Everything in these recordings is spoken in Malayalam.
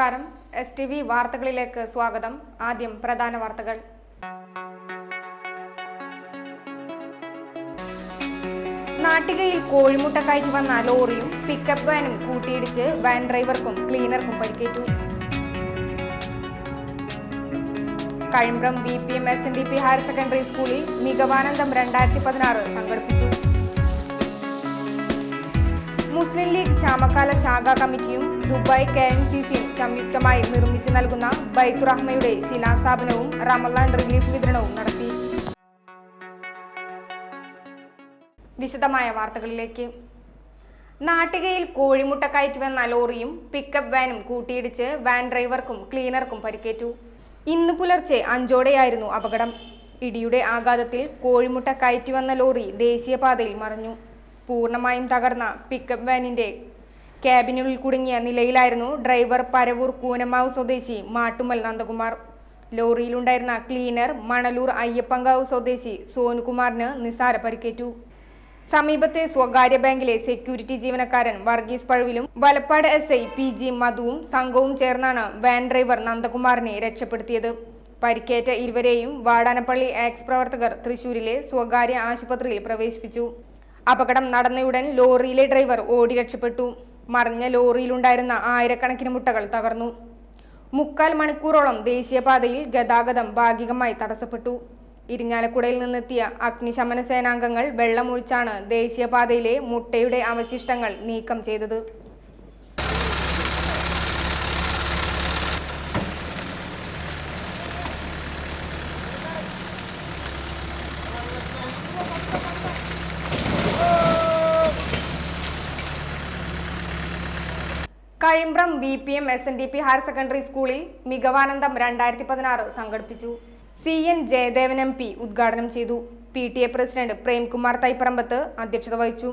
നമസ്കാരം. STV വാർത്തകളിലേക്ക് സ്വാഗതം. ആദ്യം പ്രധാന വാർത്തകൾ. നാട്ടികയിൽ കോഴിമുട്ട കയറ്റി വന്ന ലോറിയും പിക്കപ്പ് വാനും കൂട്ടിയിടിച്ച് വാൻ ഡ്രൈവർക്കും ക്ലീനർക്കും പരിക്കേറ്റു. Kazhimbram BPM SNDP higher secondary സ്കൂളിൽ മികവാനന്ദം 2016 സംഘടിപ്പിച്ചു. മുസ്ലിം ലീഗ് ചാമക്കാല ശാഖാ കമ്മിറ്റിയും ദുബായ് KMCCയും സംയുക്തമായി നിർമ്മിച്ചു നൽകുന്ന ബൈത്തുറഹ്മയുടെ ശിലാസ്ഥാപനവും റമളാൻ റിലീഫ് വിതരണവും നടത്തി. വിശദമായ വാർത്തകളിലേക്ക്. നാട്ടികയിൽ കോഴിമുട്ട കയറ്റി വന്ന ലോറിയും പിക്കപ്പ് വാനും കൂട്ടിയിടിച്ച് വാൻ ഡ്രൈവർക്കും ക്ലീനർക്കും പരിക്കേറ്റു. ഇന്ന് പുലർച്ചെ 5ഓടെയായിരുന്നു അപകടം. ഇടിയുടെ ആഘാതത്തിൽ കോഴിമുട്ട കയറ്റി വന്ന ലോറി ദേശീയപാതയിൽ മറിഞ്ഞു. പൂർണ്ണമായും തകർന്ന പിക്കപ്പ് വാനിന്റെ ക്യാബിനുള്ളിൽ കുടുങ്ങിയ നിലയിലായിരുന്നു ഡ്രൈവർ പരവൂർ കൂനമാവ് സ്വദേശി മാട്ടുമൽ നന്ദകുമാർ. ലോറിയിലുണ്ടായിരുന്ന ക്ലീനർ മണലൂർ അയ്യപ്പങ്കാവ് സ്വദേശി സോനുകുമാറിന് നിസാര പരിക്കേറ്റു. സമീപത്തെ സ്വകാര്യ ബാങ്കിലെ സെക്യൂരിറ്റി ജീവനക്കാരൻ വർഗീസ് പഴുവിലും വലപ്പാട് SI PG മധുവും സംഘവും ചേർന്നാണ് വാൻ ഡ്രൈവർ നന്ദകുമാറിനെ രക്ഷപ്പെടുത്തിയത്. പരിക്കേറ്റ ഇരുവരെയും വാടാനപ്പള്ളി ആക്സ് പ്രവർത്തകർ തൃശൂരിലെ സ്വകാര്യ ആശുപത്രിയിൽ പ്രവേശിപ്പിച്ചു. അപകടം നടന്നയുടൻ ലോറിയിലെ ഡ്രൈവർ ഓടി രക്ഷപ്പെട്ടു. മറിഞ്ഞ ലോറിയിലുണ്ടായിരുന്ന ആയിരക്കണക്കിന് മുട്ടകൾ തകർന്നു. 3/4 മണിക്കൂറോളം ദേശീയപാതയിൽ ഗതാഗതം ഭാഗികമായി തടസ്സപ്പെട്ടു. ഇരിങ്ങാലക്കുടയിൽ നിന്നെത്തിയ അഗ്നിശമന സേനാംഗങ്ങൾ വെള്ളമൊഴിച്ചാണ് ദേശീയപാതയിലെ മുട്ടയുടെ അവശിഷ്ടങ്ങൾ നീക്കം ചെയ്തത്. Kazhimbram BPM SNDP higher secondary സ്കൂളിൽ മികവാനന്ദം 2016 സംഘടിപ്പിച്ചു. CN ജയദേവൻ MP ഉദ്ഘാടനം ചെയ്തു. PTA പ്രസിഡന്റ് പ്രേംകുമാർ തൈപ്പറമ്പത്ത് അധ്യക്ഷത വഹിച്ചു.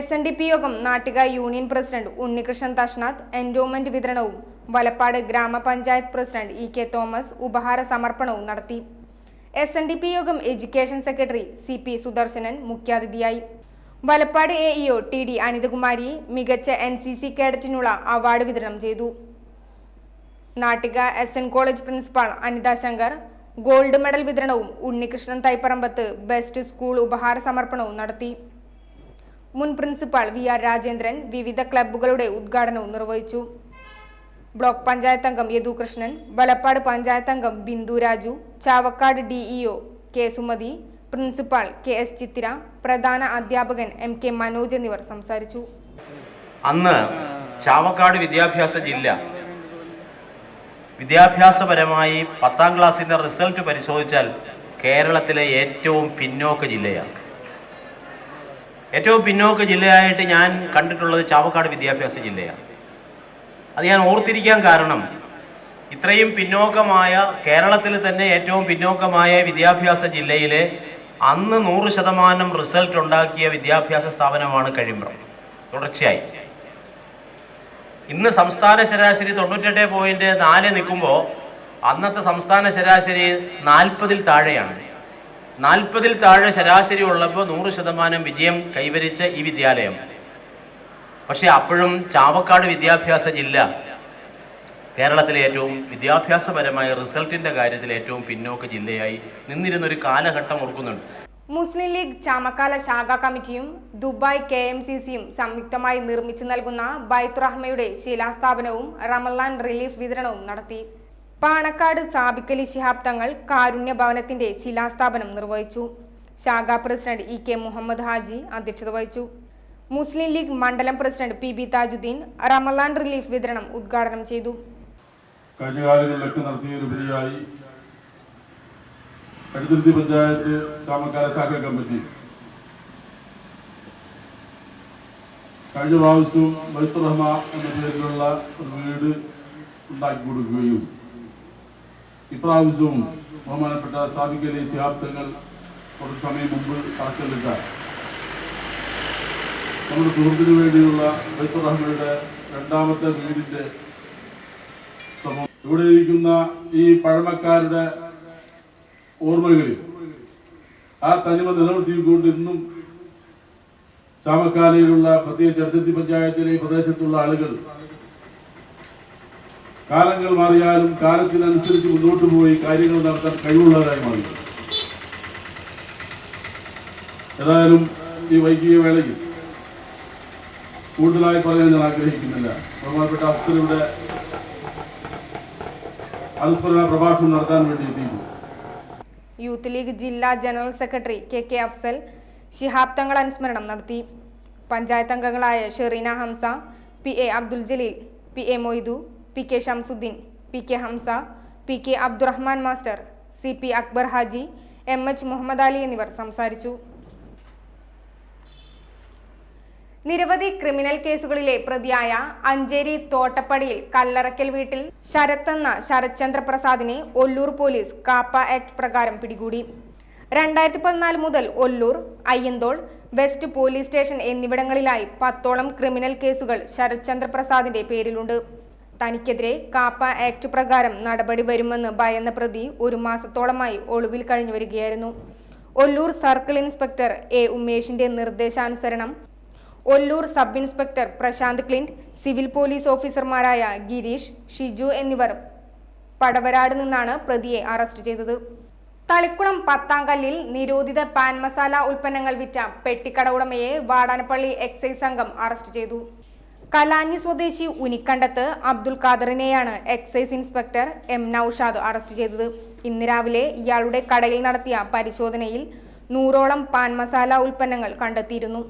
SNDP യോഗം നാട്ടിക യൂണിയൻ പ്രസിഡന്റ് ഉണ്ണികൃഷ്ണൻ തഷ്നാഥ് എൻഡോമെന്റ് വിതരണവും വലപ്പാട് ഗ്രാമപഞ്ചായത്ത് പ്രസിഡന്റ് EK തോമസ് ഉപഹാര സമർപ്പണവും നടത്തി. SNDP യോഗം എഡ്യൂക്കേഷൻ സെക്രട്ടറി CP സുദർശനൻ മുഖ്യാതിഥിയായി. വലപ്പാട് AEO TD അനിതകുമാരി മികച്ച NCC കേഡറ്റിനുള്ള അവാർഡ് വിതരണം ചെയ്തു. Nattika SN college principal Anitha Shankar gold medal വിതരണവും ഉണ്ണികൃഷ്ണൻ തൈപ്പറമ്പത്ത് ബെസ്റ്റ് സ്കൂൾ ഉപഹാര സമർപ്പണവും നടത്തി. മുൻ പ്രിൻസിപ്പാൾ VR രാജേന്ദ്രൻ വിവിധ ക്ലബ്ബുകളുടെ ഉദ്ഘാടനവും നിർവഹിച്ചു. ബ്ലോക്ക് പഞ്ചായത്ത് അംഗം യദുകൃഷ്ണൻ, വലപ്പാട് പഞ്ചായത്ത് അംഗം Bindu Raju, Chavakkad DEO K Sumathi, principal KS ചിത്തിര, പ്രധാന അധ്യാപകൻ MK മനോജ് എന്നിവർ സംസാരിച്ചു. അന്ന് ചാവക്കാട് വിദ്യാഭ്യാസ ജില്ല വിദ്യാഭ്യാസപരമായി 10ാം ക്ലാസ്സിന്റെ റിസൾട്ട് പരിശോധിച്ചാൽ കേരളത്തിലെ ഏറ്റവും പിന്നോക്ക ജില്ലയാണ്. ഏറ്റവും പിന്നോക്ക ജില്ലയായിട്ട് ഞാൻ കണ്ടിട്ടുള്ളത് ചാവക്കാട് വിദ്യാഭ്യാസ ജില്ലയാണ്. അത് ഞാൻ ഓർത്തിരിക്കാൻ കാരണം ഇത്രയും പിന്നോക്കമായ കേരളത്തിൽ തന്നെ ഏറ്റവും പിന്നോക്കമായ വിദ്യാഭ്യാസ ജില്ലയിലെ അന്ന് 100% റിസൾട്ട് ഉണ്ടാക്കിയ വിദ്യാഭ്യാസ സ്ഥാപനമാണ് കഴിമ്പ്രം. തുടർച്ചയായി ഇന്ന് സംസ്ഥാന ശരാശരി 98.4 നിൽക്കുമ്പോൾ അന്നത്തെ സംസ്ഥാന ശരാശരി 40-ൽ താഴെയാണ്. 40-ൽ താഴെ ശരാശരി ഉള്ളപ്പോൾ 100% വിജയം കൈവരിച്ച ഈ വിദ്യാലയം. പക്ഷെ അപ്പോഴും ചാവക്കാട് വിദ്യാഭ്യാസ ജില്ല കേരളത്തിലെ ഏറ്റവും വിദ്യാഭ്യാസപരമായ റിസൾട്ടിന്റെ കാര്യത്തിൽ ഏറ്റവും പിന്നോക്ക ജില്ലയായി നിന്നിരുന്നൊരു കാലഘട്ടം ഓർക്കുന്നുണ്ട്. മുസ്ലിം ലീഗ് ചാമക്കാല ശാഖാ കമ്മിറ്റിയും ദുബായ് KMCCയും സംയുക്തമായി നിർമ്മിച്ചു നൽകുന്ന ബൈത്തുറഹ്മയുടെ ശിലാസ്ഥാപനവും റമളാൻ റിലീഫ് വിതരണവും നടത്തി. പാണക്കാട് സാബിക്കലി ശിഹാബ് തങ്ങൾ കാരുണ്യ ഭവനത്തിന്റെ ശിലാസ്ഥാപനം നിർവഹിച്ചു. ശാഖാ പ്രസിഡന്റ് EK മുഹമ്മദ് ഹാജി അധ്യക്ഷത വഹിച്ചു. മുസ്ലിം ലീഗ് മണ്ഡലം president PB Thajuddeen Ramadan relief വിതരണം ഉദ്ഘാടനം ചെയ്തു. കഴിഞ്ഞ കാലങ്ങളിലൊക്കെ നടത്തിയതിലുപരിയായി കടുത്തുരുത്തി പഞ്ചായത്ത് ചാമക്കാല ശാഖാ കമ്മിറ്റി കഴിഞ്ഞ പ്രാവശ്യവും ബൈത്തുറഹ്മ എന്ന പേരിലുള്ള ഒരു വീട് ഉണ്ടാക്കി കൊടുക്കുകയും ഇപ്രാവശ്യവും ബഹുമാനപ്പെട്ട സാബിക്കലി ശിഹാബ് തങ്ങൾ കുറച്ച് സമയം മുമ്പ് കണക്കിലിട്ട നമ്മുടെ സുഹൃത്തിന് വേണ്ടിയുള്ള ബൈത്തുറഹ്മയുടെ 2ാമത്തെ വീടിന്റെ ഇവിടെ ഇരിക്കുന്ന ഈ പഴമക്കാരുടെ ഓർമ്മകളിൽ ആ തനിമ നിലനിർത്തിക്കൊണ്ട് ഇന്നും ചാമക്കാലയിലുള്ള പ്രത്യേകിച്ച് അടുത്തുരുത്തി പഞ്ചായത്തിലെ ഈ പ്രദേശത്തുള്ള ആളുകൾ കാലങ്ങൾ മാറിയാലും കാലത്തിനനുസരിച്ച് മുന്നോട്ട് പോയി കാര്യങ്ങൾ നടത്താൻ കഴിവുള്ളവരായി മാറി. ഏതായാലും ഈ വൈകിയ വേളയിൽ കൂടുതലായി പറയാൻ ഞാൻ ആഗ്രഹിക്കുന്നില്ല. ബഹുമാനപ്പെട്ട അഫ്സലിന്റെ അനുസ്മരണ പ്രഭാഷണം നടത്താൻ വേണ്ടി എത്തിയിരുന്നു. യൂത്ത് ലീഗ് ജില്ലാ general secretary K Afsal Shihab Thangal അനുസ്മരണം നടത്തി. പഞ്ചായത്ത് അംഗങ്ങളായ Shereena Hamsa, P A Abdul Jaleel, P A Moidu, P K Shamsudheen, P K Hamsa, P K Abdurahman master, C P Akbar Haji, MH Muhammad Ali എന്നിവർ സംസാരിച്ചു. നിരവധി ക്രിമിനൽ കേസുകളിലെ പ്രതിയായ അഞ്ചേരി തോട്ടപ്പടിയിൽ കല്ലറക്കൽ വീട്ടിൽ ശരത് എന്ന ശരത്ചന്ദ്ര പ്രസാദിനെ ഒല്ലൂർ പോലീസ് കാപ്പ ആക്ട് പ്രകാരം പിടികൂടി. 2014 മുതൽ Ollur, Ayyanthole, west police station എന്നിവിടങ്ങളിലായി 10ഓളം ക്രിമിനൽ കേസുകൾ ശരത്ചന്ദ്ര പ്രസാദിന്റെ പേരിലുണ്ട്. തനിക്കെതിരെ കാപ്പ ആക്ട് പ്രകാരം നടപടി വരുമെന്ന് ഭയന്ന പ്രതി 1 മാസത്തോളമായി ഒളിവിൽ കഴിഞ്ഞു വരികയായിരുന്നു. ഒല്ലൂർ സർക്കിൾ ഇൻസ്പെക്ടർ A ഉമേഷിന്റെ നിർദ്ദേശാനുസരണം Ollur sub inspector Prashanth Clint, civil police ഓഫീസർമാരായ ഗിരീഷ്, ഷിജു എന്നിവർ പടവരാട് നിന്നാണ് പ്രതിയെ അറസ്റ്റ് ചെയ്തത്. തളിക്കുളം പത്താംകല്ലിൽ നിരോധിത പാൻ മസാല ഉൽപ്പന്നങ്ങൾ വിറ്റ പെട്ടിക്കട ഉടമയെ വാടാനപ്പള്ളി എക്സൈസ് സംഘം അറസ്റ്റ് ചെയ്തു. കലാഞ്ഞി സ്വദേശി ഉനിക്കണ്ടത്ത് അബ്ദുൽ ഖാദറിനെയാണ് excise inspector M Noushad arrest ചെയ്തത്. ഇന്ന് രാവിലെ ഇയാളുടെ കടയിൽ നടത്തിയ പരിശോധനയിൽ 100ഓളം പാൻ മസാല ഉൽപ്പന്നങ്ങൾ കണ്ടെത്തിയിരുന്നു.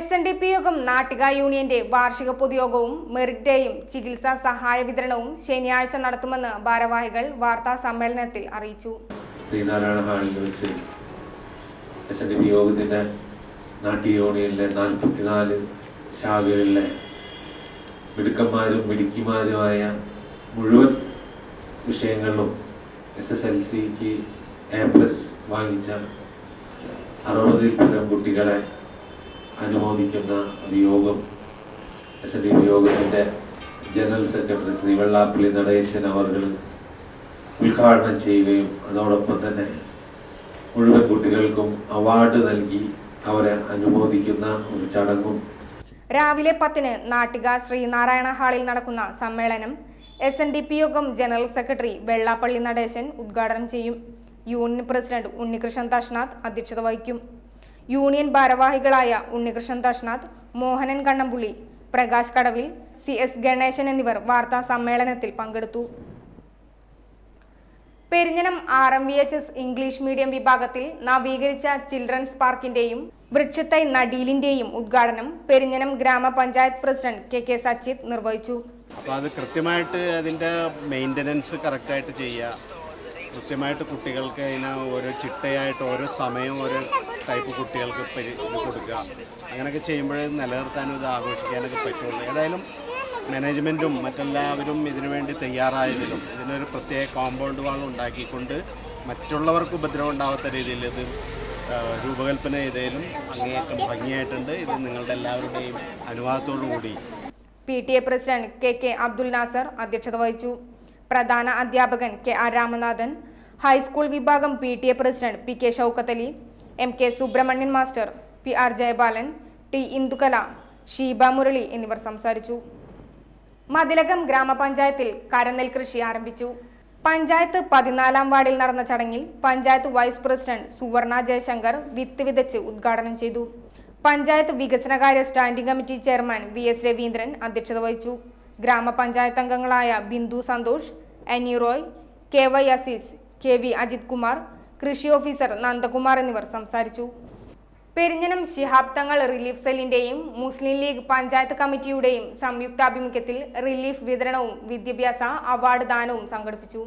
SNDP യോഗം നാട്ടിക യൂണിയന്റെ വാർഷിക പൊതുയോഗവും മെറിറ്റ് ഡേയും ചികിത്സാ സഹായ വിതരണവും ശനിയാഴ്ച നടത്തുമെന്ന് ഭാരവാഹികൾ വാർത്താ സമ്മേളനത്തിൽ അറിയിച്ചു. ശ്രീനാരായണ ഹാളിൽ വെച്ച് SNDP യോഗത്തിന്റെ നാട്ടിക യൂണിയനിലെ 44 ശാഖകളിലെ മിടുക്കന്മാരും മിടുക്കിമാരുമായ മുഴുവൻ വിഷയങ്ങളിലും SSLCക്ക് A+ വാങ്ങിച്ച 60-ൽ പരം കുട്ടികളെ അനുമോദിക്കുന്ന ഒരു യോഗം SNDP യോഗത്തിന്റെ ജനറൽ സെക്രട്ടറി ശ്രീ വെള്ളാപ്പള്ളി നടേശൻ അവർ ഉദ്ഘാടനം ചെയ്യുകയും അതോടൊപ്പം തന്നെ മുഴുവൻ കുട്ടികൾക്കും അവാർഡ് നൽകി അവരെ അനുമോദിക്കുന്ന ഒരു ചടങ്ങും രാവിലെ 10-ന് നാട്ടിക ശ്രീനാരായണ ഹാളിൽ നടക്കുന്ന സമ്മേളനം SNDP യോഗം ജനറൽ സെക്രട്ടറി വെള്ളാപ്പള്ളി നടേശൻ ഉദ്ഘാടനം ചെയ്യും. യൂണിയൻ പ്രസിഡന്റ് ഉണ്ണികൃഷ്ണൻ തഷ്നാഥ് അധ്യക്ഷത വഹിക്കും. യൂണിയൻ ഭാരവാഹികളായ ഉണ്ണികൃഷ്ണൻ തഷ്നാഥ്, മോഹനൻ കണ്ണമ്പുള്ളി, പ്രകാശ് കടവിൽ, CS ഗണേശൻ എന്നിവർ വാർത്താ സമ്മേളനത്തിൽ പങ്കെടുത്തു. പെരിഞ്ഞനം RMVHS ഇംഗ്ലീഷ് മീഡിയം വിഭാഗത്തിൽ നവീകരിച്ച ചിൽഡ്രൻസ് പാർക്കിന്റെയും വൃക്ഷത്തൈ നടീലിന്റെയും ഉദ്ഘാടനം പെരിഞ്ഞനം ഗ്രാമപഞ്ചായത്ത് പ്രസിഡന്റ് കെ സച്ചിത് നിർവഹിച്ചു. അപ്പോൾ അത് കൃത്യമായിട്ട് അതിൻ്റെ മെയിൻ്റനൻസ് കറക്റ്റായിട്ട് ചെയ്യുക, കൃത്യമായിട്ട് കുട്ടികൾക്ക് അതിന് ഓരോ ചിട്ടയായിട്ട് ഓരോ സമയം ഓരോ ടൈപ്പ് കുട്ടികൾക്ക് കൊടുക്കുക. അങ്ങനെയൊക്കെ ചെയ്യുമ്പോഴേ നിലനിർത്താനും ഇത് ആഘോഷിക്കാനൊക്കെ പറ്റുള്ളൂ. ഏതായാലും മാനേജ്മെൻറ്റും മറ്റെല്ലാവരും ഇതിനു വേണ്ടി തയ്യാറായതിലും ഇതിനൊരു പ്രത്യേക കോമ്പൗണ്ട് വാൾ ഉണ്ടാക്കിക്കൊണ്ട് മറ്റുള്ളവർക്ക് ഉപദ്രവം ഉണ്ടാവാത്ത രീതിയിൽ ഇത് രൂപകൽപ്പന ചെയ്തതിലും അങ്ങേയറ്റം ഭംഗിയായിട്ടുണ്ട്. ഇത് നിങ്ങളുടെ എല്ലാവരുടെയും അനുവാദത്തോടു കൂടി PTA president K Abdul Nasar അധ്യക്ഷത വഹിച്ചു. പ്രധാന അധ്യാപകൻ KR രാമനാഥൻ, ഹൈസ്കൂൾ വിഭാഗം PTA president PK Shoukath Ali, MK Subramanian master, PR Jayabalan, T Indukala, Sheeba Murali എന്നിവർ സംസാരിച്ചു. മതിലകം ഗ്രാമപഞ്ചായത്തിൽ കരനെൽ കൃഷി ആരംഭിച്ചു. പഞ്ചായത്ത് 14-ാം വാർഡിൽ നടന്ന ചടങ്ങിൽ പഞ്ചായത്ത് വൈസ് പ്രസിഡന്റ് സുവർണ ജയശങ്കർ വിത്ത് വിതച്ച് ഉദ്ഘാടനം ചെയ്തു. പഞ്ചായത്ത് വികസനകാര്യ standing committee chairman VS Raveendran അധ്യക്ഷത വഹിച്ചു. ഗ്രാമപഞ്ചായത്ത് അംഗങ്ങളായ ബിന്ദു സന്തോഷ്, അനി റോയ്, KY അസീസ്, KV അജിത് കുമാർ, കൃഷി ഓഫീസർ നന്ദകുമാർ എന്നിവർ സംസാരിച്ചു. പെരിഞ്ഞനം ശിഹാബ് തങ്ങൾ റിലീഫ് സെല്ലിന്റെയും മുസ്ലിം ലീഗ് പഞ്ചായത്ത് കമ്മിറ്റിയുടെയും സംയുക്താഭിമുഖ്യത്തിൽ റിലീഫ് വിതരണവും വിദ്യാഭ്യാസ അവാർഡ് ദാനവും സംഘടിപ്പിച്ചു.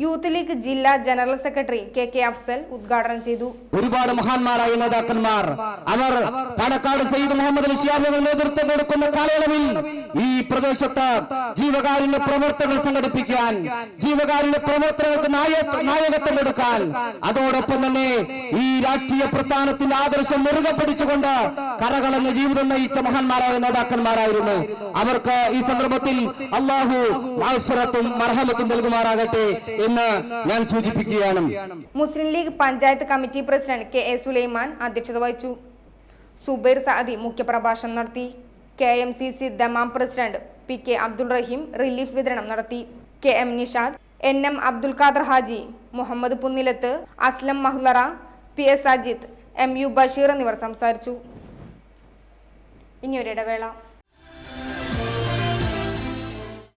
യൂത്ത് ലീഗ് ജില്ലാ ജനറൽ സെക്രട്ടറി കെ അഫ്സൽ ഉദ്ഘാടനം ചെയ്തു. ഒരുപാട് മഹാന്മാരായ നേതാക്കന്മാർ അവർ പാലക്കാട് സയ്യിദ് മുഹമ്മദ് അലി ശിഹാബ് നേതൃത്വം കൊടുക്കുന്ന കാലയളവിൽ ഈ പ്രദേശത്ത് ജീവകാരുണ്യ പ്രവർത്തനങ്ങൾ സംഘടിപ്പിക്കാൻ, ജീവകാരുണ്യ പ്രവർത്തനങ്ങൾക്ക് നായകത്വം എടുക്കാൻ, അതോടൊപ്പം തന്നെ ഈ രാഷ്ട്രീയ പ്രസ്ഥാനത്തിന്റെ ആദർശം മുറുകെ പിടിച്ചുകൊണ്ട് കരകളഞ്ഞ ജീവിതം നയിച്ച മഹാന്മാരായ നേതാക്കന്മാരായിരുന്നു. അവർക്ക് ഈ സന്ദർഭത്തിൽ അല്ലാഹു മഗ്ഫിറത്തും മർഹമത്തും നൽകുമാറാകട്ടെ എന്ന് ഞാൻ സൂചിപ്പിക്കുകയാണ്. Muslim League panchayat committee president KA Sulaiman അധ്യക്ഷത വഹിച്ചു. സുബൈർ സഅദി മുഖ്യപ്രഭാഷണം നടത്തി. KMCC Dammam president PK Abdul Rahim relief വിതരണം നടത്തി. KM Nishad, NM Abdul Khader Haji, Muhammad Punnilath, Aslam മഹ്ലറ, PS Ajith, MU Basheer എന്നിവർ സംസാരിച്ചു. ഇനിയൊരിടവേള.